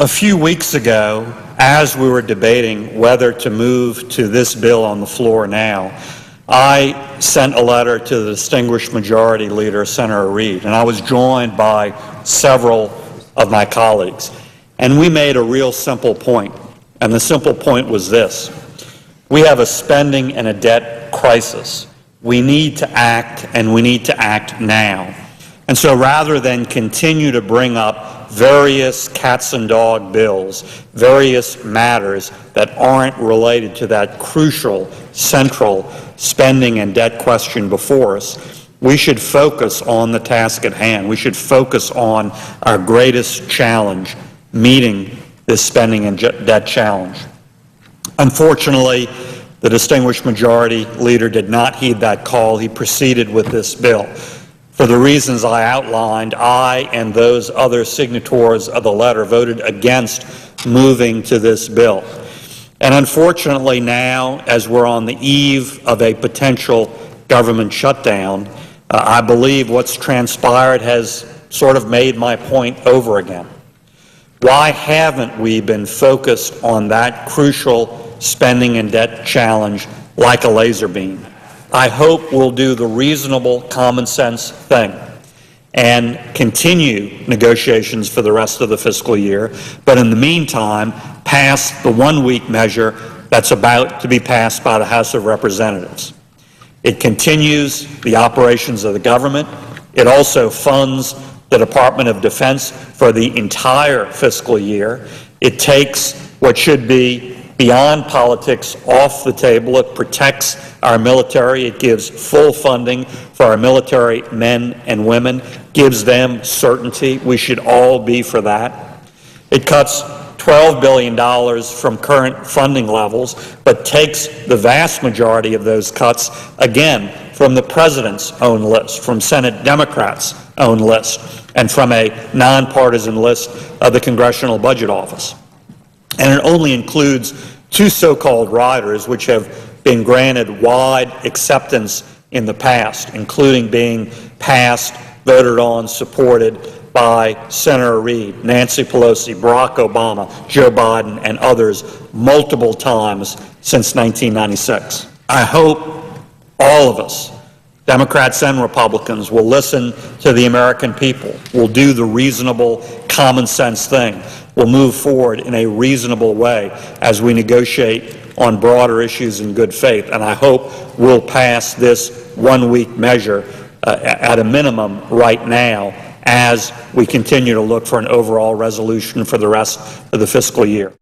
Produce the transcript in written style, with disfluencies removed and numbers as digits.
A few weeks ago, as we were debating whether to move to this bill on the floor now, I sent a letter to the distinguished majority leader, Senator Reid, and I was joined by several of my colleagues. And we made a real simple point, and the simple point was this. We have a spending and a debt crisis. We need to act, and we need to act now. And so rather than continue to bring up various cats and dog bills, various matters that aren't related to that crucial, central spending and debt question before us, we should focus on the task at hand. We should focus on our greatest challenge, meeting this spending and debt challenge. Unfortunately, the distinguished majority leader did not heed that call. He proceeded with this bill. For the reasons I outlined, I and those other signatories of the letter voted against moving to this bill. And unfortunately now, as we're on the eve of a potential government shutdown, I believe what's transpired has sort of made my point over again. Why haven't we been focused on that crucial spending and debt challenge like a laser beam? I hope we'll do the reasonable, common sense thing and continue negotiations for the rest of the fiscal year, but in the meantime, pass the one-week measure that's about to be passed by the House of Representatives. It continues the operations of the government. It also funds the Department of Defense for the entire fiscal year. It takes what should be beyond politics off the table. It protects our military. It gives full funding for our military men and women, gives them certainty. We should all be for that. It cuts $12 billion from current funding levels, but takes the vast majority of those cuts, again, from the President's own list, from Senate Democrats' own list, and from a nonpartisan list of the Congressional Budget Office. And it only includes two so-called riders which have been granted wide acceptance in the past, including being passed, voted on, supported by Senator Reid, Nancy Pelosi, Barack Obama, Joe Biden, and others multiple times since 1996. I hope all of us, Democrats and Republicans, will listen to the American people, will do the reasonable, common sense thing, will move forward in a reasonable way as we negotiate on broader issues in good faith. And I hope we'll pass this one-week measure at a minimum right now as we continue to look for an overall resolution for the rest of the fiscal year.